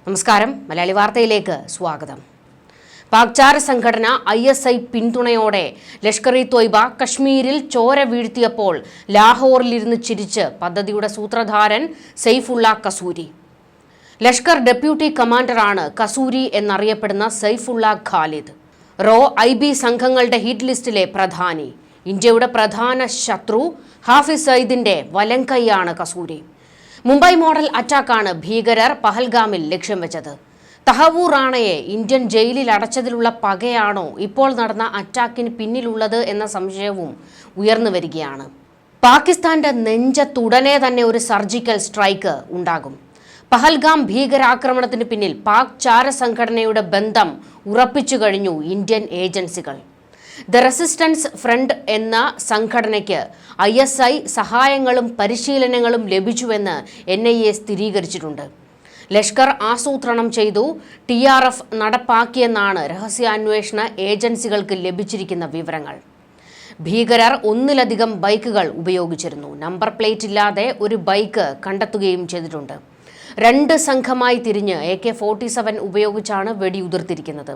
നമസ്കാരം, മലയാളി വാർത്തയിലേക്ക് സ്വാഗതം. പാക് ചാര സംഘടന ISI പിന്തുണയോടെ ലഷ്കർ-ഇ-തോയ്ബ കശ്മീരിൽ ചോര വീഴ്ത്തിയപ്പോൾ ലാഹോറിലിരുന്ന് ചിരിച്ച് പദ്ധതിയുടെ സൂത്രധാരൻ സൈഫുള്ള കസൂരി. ലഷ്കർ ഡെപ്യൂട്ടി കമാൻഡറാണ് കസൂരി എന്നറിയപ്പെടുന്ന സൈഫുള്ള ഖാലിദ്. IB സംഘങ്ങളുടെ ഹിറ്റ് ലിസ്റ്റിലെ പ്രധാനി. ഇന്ത്യയുടെ പ്രധാന ശത്രു ഹാഫിസ് സയ്യിദിന്റെ വലങ്കൈയാണ് കസൂരി. മുംബൈ മോഡൽ അറ്റാക്കാണ് ഭീകരർ പഹൽഗാമിൽ ലക്ഷ്യം വെച്ചത്. തഹവൂർ റാണയെ ഇന്ത്യൻ ജയിലിൽ അടച്ചതിലുള്ള പകയാണോ ഇപ്പോൾ നടന്ന അറ്റാക്കിന് പിന്നിലുള്ളത് എന്ന സംശയവും ഉയർന്നു വരികയാണ്. പാകിസ്ഥാന്റെ നെഞ്ചത്തുടനെ തന്നെ ഒരു സർജിക്കൽ സ്ട്രൈക്ക് ഉണ്ടാകും. പഹൽഗാം ഭീകരാക്രമണത്തിന് പിന്നിൽ പാക് ചാര സംഘടനയുടെ ബന്ധം ഉറപ്പിച്ചു കഴിഞ്ഞു ഇന്ത്യൻ ഏജൻസികൾ. ദ റെസിസ്റ്റൻസ് ഫ്രണ്ട് എന്ന സംഘടനയ്ക്ക് ISI സഹായങ്ങളും പരിശീലനങ്ങളും ലഭിച്ചുവെന്ന് NIA സ്ഥിരീകരിച്ചിട്ടുണ്ട്. ലഷ്കർ ആസൂത്രണം ചെയ്തു, TRF നടപ്പാക്കിയെന്നാണ് രഹസ്യാന്വേഷണ ഏജൻസികൾക്ക് ലഭിച്ചിരിക്കുന്ന വിവരങ്ങൾ. ഭീകരർ ഒന്നിലധികം ബൈക്കുകൾ ഉപയോഗിച്ചിരുന്നു. നമ്പർ പ്ലേറ്റ് ഇല്ലാതെ ഒരു ബൈക്ക് കണ്ടെത്തുകയും ചെയ്തിട്ടുണ്ട്. 2 സംഘമായി തിരിഞ്ഞ് AK-47 ഉപയോഗിച്ചാണ് വെടിയുതിർത്തിരിക്കുന്നത്.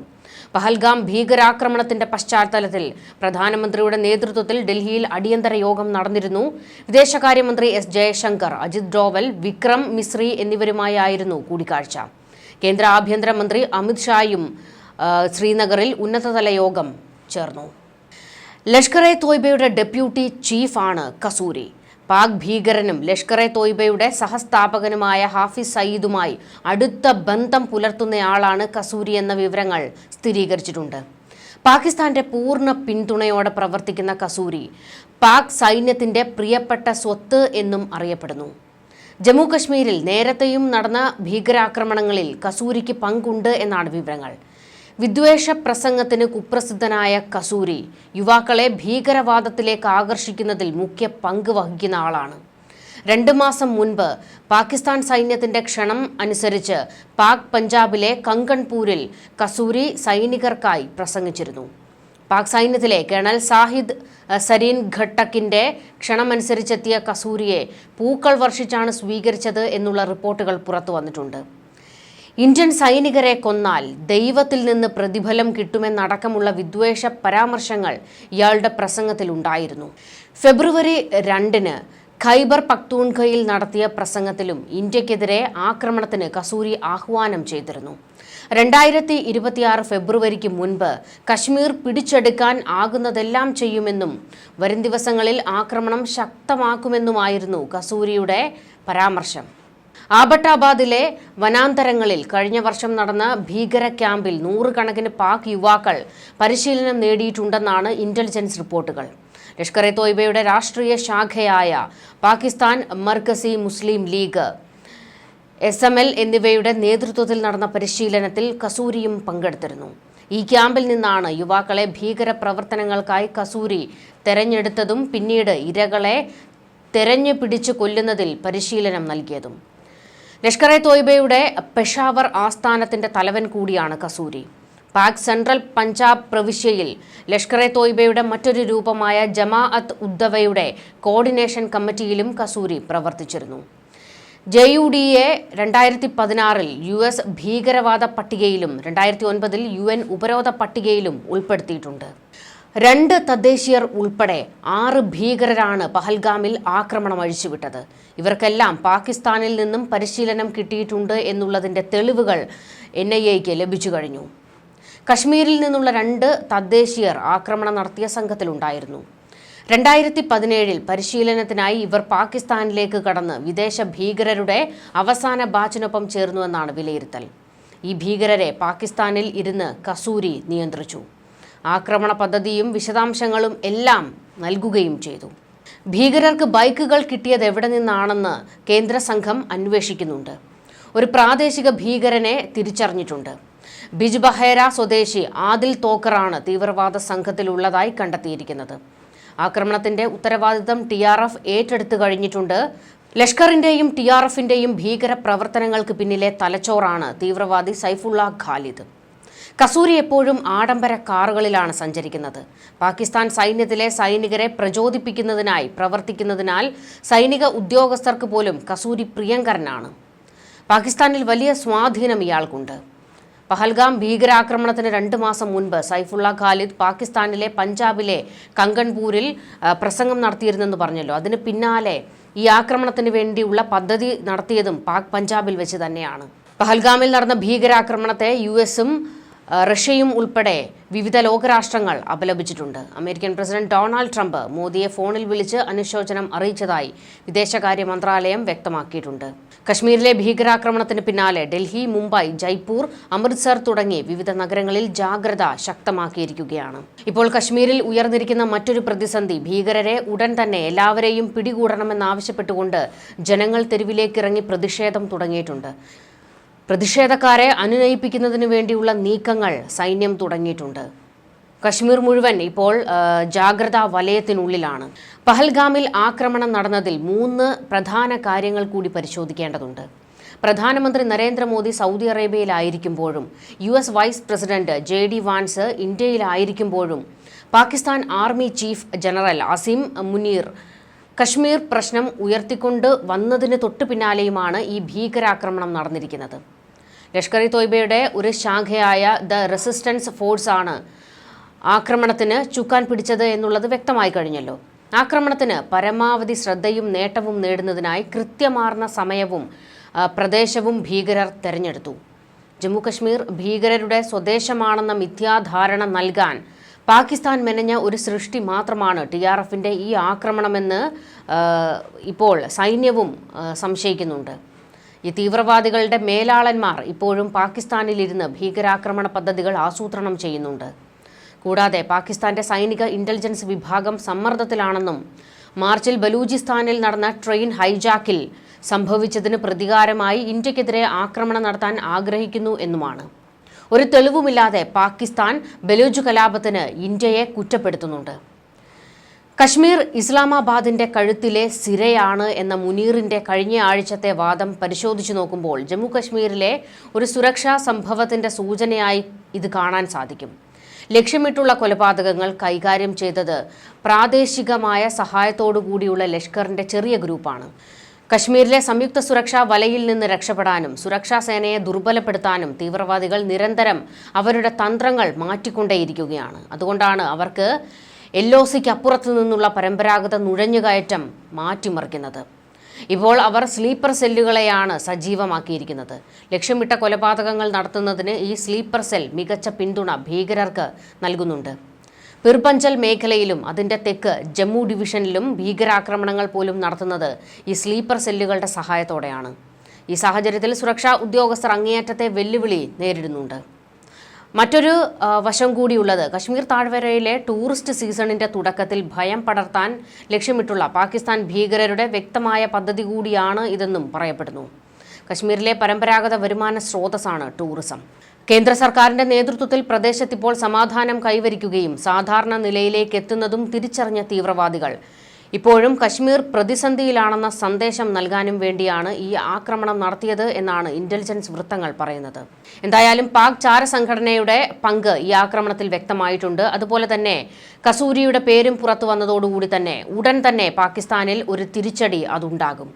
പഹൽഗാം ഭീകരാക്രമണത്തിന്റെ പശ്ചാത്തലത്തിൽ പ്രധാനമന്ത്രിയുടെ നേതൃത്വത്തിൽ ഡൽഹിയിൽ അടിയന്തര യോഗം നടന്നിരുന്നു. വിദേശകാര്യമന്ത്രി S. ജയശങ്കർ, അജിത് ഡോവൽ, വിക്രം മിശ്രി എന്നിവരുമായായിരുന്നു കൂടിക്കാഴ്ച. കേന്ദ്ര ആഭ്യന്തരമന്ത്രി അമിത് ഷായും ശ്രീനഗറിൽ ഉന്നതതല യോഗം ചേർന്നു. ലഷ്കർ-ഇ-തോയ്ബയുടെ ഡെപ്യൂട്ടി ചീഫാണ് കസൂരി. പാക് ഭീകരനും ലഷ്കർ-ഇ-തോയ്ബയുടെ സഹസ്ഥാപകനുമായ ഹാഫിസ് സയ്യിദുമായി അടുത്ത ബന്ധം പുലർത്തുന്നയാളാണ് കസൂരി എന്ന വിവരങ്ങൾ സ്ഥിരീകരിച്ചിട്ടുണ്ട്. പാകിസ്ഥാന്റെ പൂർണ്ണ പിന്തുണയോടെ പ്രവർത്തിക്കുന്ന കസൂരി പാക് സൈന്യത്തിന്റെ പ്രിയപ്പെട്ട സ്വത്ത് എന്നും അറിയപ്പെടുന്നു. ജമ്മു കശ്മീരിൽ നേരത്തെയും നടന്ന ഭീകരാക്രമണങ്ങളിൽ കസൂരിക്ക് പങ്കുണ്ട് എന്നാണ് വിവരങ്ങൾ. വിദ്വേഷ പ്രസംഗത്തിന് കുപ്രസിദ്ധനായ കസൂരി യുവാക്കളെ ഭീകരവാദത്തിലേക്ക് ആകർഷിക്കുന്നതിൽ മുഖ്യ പങ്ക് വഹിക്കുന്ന ആളാണ്. 2 മാസം മുൻപ് പാകിസ്ഥാൻ സൈന്യത്തിന്റെ ക്ഷണം അനുസരിച്ച് പാക് പഞ്ചാബിലെ കങ്കൺപൂരിൽ കസൂരി സൈനികർക്കായി പ്രസംഗിച്ചിരുന്നു. പാക് സൈന്യത്തിലെ കേണൽ സാഹിദ് സരീൻ ഘട്ടക്കിന്റെ ക്ഷണമനുസരിച്ചെത്തിയ കസൂരിയെ പൂക്കൾ വർഷിച്ചാണ് സ്വീകരിച്ചത് എന്നുള്ള റിപ്പോർട്ടുകൾ പുറത്തു വന്നിട്ടുണ്ട്. ഇന്ത്യൻ സൈനികരെ കൊന്നാൽ ദൈവത്തിൽ നിന്ന് പ്രതിഫലം കിട്ടുമെന്നടക്കമുള്ള വിദ്വേഷ പരാമർശങ്ങൾ ഇയാളുടെ പ്രസംഗത്തിലുണ്ടായിരുന്നു. ഫെബ്രുവരി 2 ഖൈബർ പക്തൂൺഖയിൽ നടത്തിയ പ്രസംഗത്തിലും ഇന്ത്യക്കെതിരെ ആക്രമണത്തിന് കസൂരി ആഹ്വാനം ചെയ്തിരുന്നു. 2026 ഫെബ്രുവരിക്ക് മുൻപ് കശ്മീർ പിടിച്ചെടുക്കാൻ ആകുന്നതെല്ലാം ചെയ്യുമെന്നും വരും ദിവസങ്ങളിൽ ആക്രമണം ശക്തമാക്കുമെന്നുമായിരുന്നു കസൂരിയുടെ പരാമർശം. ആബട്ടാബാദിലെ വനാന്തരങ്ങളിൽ കഴിഞ്ഞ വർഷം നടന്ന ഭീകര ക്യാമ്പിൽ 100 കണക്കിന് പാക് യുവാക്കൾ പരിശീലനം നേടിയിട്ടുണ്ടെന്നാണ് ഇന്റലിജൻസ് റിപ്പോർട്ടുകൾ. ലഷ്കർ-ഇ-തോയ്ബയുടെ രാഷ്ട്രീയ ശാഖയായ പാകിസ്ഥാൻ മർകസി മുസ്ലിം ലീഗ് SML എന്നിവയുടെ നേതൃത്വത്തിൽ നടന്ന പരിശീലനത്തിൽ കസൂരിയും പങ്കെടുത്തിരുന്നു. ഈ ക്യാമ്പിൽ നിന്നാണ് യുവാക്കളെ ഭീകര പ്രവർത്തനങ്ങൾക്കായി കസൂരി തെരഞ്ഞെടുത്തതും പിന്നീട് ഇരകളെ തെരഞ്ഞു പിടിച്ചു കൊല്ലുന്നതിൽ പരിശീലനം നൽകിയതും. ലഷ്കർ-ഇ-തോയ്ബയുടെ പെഷാവർ ആസ്ഥാനത്തിന്റെ തലവൻ കൂടിയാണ് കസൂരി. പാക് സെൻട്രൽ പഞ്ചാബ് പ്രവിശ്യയിൽ ലഷ്കർ-ഇ-തോയ്ബയുടെ മറ്റൊരു രൂപമായ ജമാഅത്ത് ഉദ്ദവയുടെ കോർഡിനേഷൻ കമ്മിറ്റിയിലും കസൂരി പ്രവർത്തിച്ചിരുന്നു. JUDയെ 2016 US ഭീകരവാദ പട്ടികയിലും 2009 UN ഉപരോധ പട്ടികയിലും ഉൾപ്പെടുത്തിയിട്ടുണ്ട്. 2 തദ്ദേശീയർ ഉൾപ്പെടെ 6 ഭീകരരാണ് പഹൽഗാമിൽ ആക്രമണം അഴിച്ചുവിട്ടത്. ഇവർക്കെല്ലാം പാകിസ്ഥാനിൽ നിന്നും പരിശീലനം കിട്ടിയിട്ടുണ്ട് എന്നുള്ളതിന്റെ തെളിവുകൾ NIAയ്ക്ക് ലഭിച്ചു കഴിഞ്ഞു. കശ്മീരിൽ നിന്നുള്ള 2 തദ്ദേശീയർ ആക്രമണം നടത്തിയ സംഘത്തിലുണ്ടായിരുന്നു. 2017 പരിശീലനത്തിനായി ഇവർ പാകിസ്ഥാനിലേക്ക് കടന്ന് വിദേശ ഭീകരരുടെ അവസാന ബാച്ചിനൊപ്പം ചേർന്നുവെന്നാണ് വിലയിരുത്തൽ. ഈ ഭീകരരെ പാകിസ്ഥാനിൽ ഇരുന്ന് കസൂരി നിയന്ത്രിച്ചു. ആക്രമണ പദ്ധതിയും വിശദാംശങ്ങളും എല്ലാം നൽകുകയും ചെയ്തു. ഭീകരർക്ക് ബൈക്കുകൾ കിട്ടിയത് എവിടെ നിന്നാണെന്ന് കേന്ദ്ര സംഘം അന്വേഷിക്കുന്നുണ്ട്. ഒരു പ്രാദേശിക ഭീകരനെ തിരിച്ചറിഞ്ഞിട്ടുണ്ട്. ബിജ്ബഹേര സ്വദേശി ആദിൽ തോക്കറാണ് തീവ്രവാദ സംഘത്തിലുള്ളതായി കണ്ടെത്തിയിരിക്കുന്നത്. ആക്രമണത്തിന്റെ ഉത്തരവാദിത്തം TRF ഏറ്റെടുത്തു കഴിഞ്ഞിട്ടുണ്ട്. ലഷ്കറിന്റെയും TRFന്റെയും ഭീകര പ്രവർത്തനങ്ങൾക്ക് പിന്നിലെ തലച്ചോറാണ് തീവ്രവാദി സൈഫുള്ള ഖാലിദ്. കസൂരി എപ്പോഴും ആഡംബര കാറുകളിലാണ് സഞ്ചരിക്കുന്നത്. പാകിസ്ഥാൻ സൈന്യത്തിലെ സൈനികരെ പ്രചോദിപ്പിക്കുന്നതിനായി പ്രവർത്തിക്കുന്നതിനാൽ സൈനിക ഉദ്യോഗസ്ഥർക്ക് പോലും കസൂരി പ്രിയങ്കരനാണ്. പാകിസ്ഥാനിൽ വലിയ സ്വാധീനം ഇയാൾക്കുണ്ട്. പഹൽഗാം ഭീകരാക്രമണത്തിന് 2 മാസം മുൻപ് സൈഫുള്ള ഖാലിദ് പാകിസ്ഥാനിലെ പഞ്ചാബിലെ കങ്കൺപൂരിൽ പ്രസംഗം നടത്തിയിരുന്നെന്ന് പറഞ്ഞല്ലോ. അതിന് പിന്നാലെ ഈ ആക്രമണത്തിന് വേണ്ടിയുള്ള പദ്ധതി നടത്തിയതും പാക് പഞ്ചാബിൽ വെച്ച് തന്നെയാണ്. പഹൽഗാമിൽ നടന്ന ഭീകരാക്രമണത്തെ US-ഉം റഷ്യയും ഉൾപ്പെടെ വിവിധ ലോകരാഷ്ട്രങ്ങൾ അപലപിച്ചിട്ടുണ്ട്. അമേരിക്കൻ പ്രസിഡന്റ് ഡൊണാൾഡ് ട്രംപ് മോദിയെ ഫോണിൽ വിളിച്ച് അനുശോചനം അറിയിച്ചതായി വിദേശകാര്യ മന്ത്രാലയം വ്യക്തമാക്കിയിട്ടുണ്ട്. കശ്മീരിലെ ഭീകരാക്രമണത്തിന് പിന്നാലെ ഡൽഹി, മുംബൈ, ജയ്പൂർ, അമൃത്സർ തുടങ്ങി വിവിധ നഗരങ്ങളിൽ ജാഗ്രത ശക്തമാക്കിയിരിക്കുകയാണ്. ഇപ്പോൾ കശ്മീരിൽ ഉയർന്നിരിക്കുന്ന മറ്റൊരു പ്രതിസന്ധി ഭീകരരെ ഉടൻ തന്നെ എല്ലാവരെയും പിടികൂടണമെന്നാവശ്യപ്പെട്ടുകൊണ്ട് ജനങ്ങൾ തെരുവിലേക്കിറങ്ങി പ്രതിഷേധം തുടങ്ങിയിട്ടുണ്ട്. പ്രതിഷേധക്കാരെ അനുനയിപ്പിക്കുന്നതിന് വേണ്ടിയുള്ള നീക്കങ്ങൾ സൈന്യം തുടങ്ങിയിട്ടുണ്ട്. കശ്മീർ മുഴുവൻ ഇപ്പോൾ ജാഗ്രതാ വലയത്തിനുള്ളിലാണ്. പഹൽഗാമിൽ ആക്രമണം നടന്നതിൽ 3 പ്രധാന കാര്യങ്ങൾ കൂടി പരിശോധിക്കേണ്ടതുണ്ട്. പ്രധാനമന്ത്രി നരേന്ദ്രമോദി സൗദി അറേബ്യയിലായിരിക്കുമ്പോഴും US vice president JD Vance ഇന്ത്യയിലായിരിക്കുമ്പോഴും Pakistan army chief general Asim Munir Kashmir പ്രശ്നം ഉയർത്തിക്കൊണ്ട് വന്നതിന് തൊട്ടു പിന്നാലെയുമാണ് ഈ ഭീകരാക്രമണം നടന്നിരിക്കുന്നത്. ലഷ്കർ-ഇ-തോയ്ബയുടെ ഒരു ശാഖയായ ദ റെസിസ്റ്റൻസ് ഫോഴ്സ് ആണ് ആക്രമണത്തിന് ചുക്കാൻ പിടിച്ചത് എന്നുള്ളത് വ്യക്തമായി കഴിഞ്ഞല്ലോ. ആക്രമണത്തിന് പരമാവധി ശ്രദ്ധയും നേട്ടവും നേടുന്നതിനായി കൃത്യമാർന്ന സമയവും പ്രദേശവും ഭീകരർ തെരഞ്ഞെടുത്തു. ജമ്മു കശ്മീർ ഭീകരരുടെ സ്വദേശമാണെന്ന മിഥ്യാധാരണ നൽകാൻ പാകിസ്ഥാൻ മെനഞ്ഞ ഒരു സൃഷ്ടി മാത്രമാണ് TRFന്റെ ഈ ആക്രമണമെന്ന് ഇപ്പോൾ സൈന്യവും സംശയിക്കുന്നുണ്ട്. ഈ തീവ്രവാദികളുടെ മേലാളന്മാർ ഇപ്പോഴും പാകിസ്ഥാനിലിരുന്ന് ഭീകരാക്രമണ പദ്ധതികൾ ആസൂത്രണം ചെയ്യുന്നുണ്ട്. കൂടാതെ പാകിസ്ഥാന്റെ സൈനിക ഇന്റലിജൻസ് വിഭാഗം സമ്മർദ്ദത്തിലാണെന്നും മാർച്ചിൽ ബലൂചിസ്ഥാനിൽ നടന്ന ട്രെയിൻ ഹൈജാക്കിൽ സംഭവിച്ചതിന് പ്രതികാരമായി ഇന്ത്യക്കെതിരെ ആക്രമണം നടത്താൻ ആഗ്രഹിക്കുന്നു എന്നുമാണ്. ഒരു തെളിവുമില്ലാതെ പാകിസ്ഥാൻ ബലൂജ് കലാപത്തിന് ഇന്ത്യയെ കുറ്റപ്പെടുത്തുന്നുണ്ട്. കശ്മീർ ഇസ്ലാമാബാദിന്റെ കഴുത്തിലെ സിരയാണ് എന്ന മുനീറിന്റെ കഴിഞ്ഞ ആഴ്ചത്തെ വാദം പരിശോധിച്ചു നോക്കുമ്പോൾ ജമ്മു കശ്മീരിലെ ഒരു സുരക്ഷാ സംഭവത്തിന്റെ സൂചനയായി ഇത് കാണാൻ സാധിക്കും. ലക്ഷ്യമിട്ടുള്ള കൊലപാതകങ്ങൾ കൈകാര്യം ചെയ്തത് പ്രാദേശികമായ സഹായത്തോടുകൂടിയുള്ള ലഷ്കറിന്റെ ചെറിയ ഗ്രൂപ്പാണ്. കശ്മീരിലെ സംയുക്ത സുരക്ഷാ വലയിൽ നിന്ന് രക്ഷപ്പെടാനും സുരക്ഷാ സേനയെ ദുർബലപ്പെടുത്താനും തീവ്രവാദികൾ നിരന്തരം അവരുടെ തന്ത്രങ്ങൾ മാറ്റിക്കൊണ്ടേയിരിക്കുകയാണ്. അതുകൊണ്ടാണ് അവർക്ക് LOCക്ക് അപ്പുറത്തു നിന്നുള്ള പരമ്പരാഗത നുഴഞ്ഞുകയറ്റം മാറ്റിമറിക്കുന്നത്. ഇപ്പോൾ അവർ സ്ലീപ്പർ സെല്ലുകളെയാണ് സജീവമാക്കിയിരിക്കുന്നത്. ലക്ഷ്യമിട്ട കൊലപാതകങ്ങൾ നടത്തുന്നതിന് ഈ സ്ലീപ്പർ സെൽ മികച്ച പിന്തുണ ഭീകരർക്ക് നൽകുന്നുണ്ട്. പിർപഞ്ചൽ മേഖലയിലും അതിൻ്റെ തെക്ക് ജമ്മു ഡിവിഷനിലും ഭീകരാക്രമണങ്ങൾ പോലും നടത്തുന്നത് ഈ സ്ലീപ്പർ സെല്ലുകളുടെ സഹായത്തോടെയാണ്. ഈ സാഹചര്യത്തിൽ സുരക്ഷാ ഉദ്യോഗസ്ഥർ അങ്ങേയറ്റത്തെ വെല്ലുവിളി നേരിടുന്നുണ്ട്. മറ്റൊരു വശം കൂടിയുള്ളത് കശ്മീർ താഴ്വരയിലെ ടൂറിസ്റ്റ് സീസണിന്റെ തുടക്കത്തിൽ ഭയം പടർത്താൻ ലക്ഷ്യമിട്ടുള്ള പാകിസ്ഥാൻ ഭീകരരുടെ വ്യക്തമായ പദ്ധതി കൂടിയാണ് ഇതെന്നും പറയപ്പെടുന്നു. കശ്മീരിലെ പരമ്പരാഗത വരുമാന സ്രോതസ്സാണ് ടൂറിസം. കേന്ദ്ര സർക്കാരിന്റെ നേതൃത്വത്തിൽ പ്രദേശത്തിപ്പോൾ സമാധാനം കൈവരിക്കുകയും സാധാരണ നിലയിലേക്ക് എത്തുന്നതും തിരിച്ചറിഞ്ഞ തീവ്രവാദികൾ ഇപ്പോഴും കശ്മീർ പ്രതിസന്ധിയിലാണെന്ന സന്ദേശം നൽകാനും വേണ്ടിയാണ് ഈ ആക്രമണം നടത്തിയത് എന്നാണ് ഇന്റലിജൻസ് വൃത്തങ്ങൾ പറയുന്നത്. എന്തായാലും പാക് ചാരസംഘടനയുടെ പങ്ക് ഈ ആക്രമണത്തിൽ വ്യക്തമായിട്ടുണ്ട്. അതുപോലെ തന്നെ കസൂരിയുടെ പേരും പുറത്തു വന്നതോടുകൂടി തന്നെ ഉടൻ തന്നെ പാകിസ്ഥാനിൽ ഒരു തിരിച്ചടി അതുണ്ടാകും.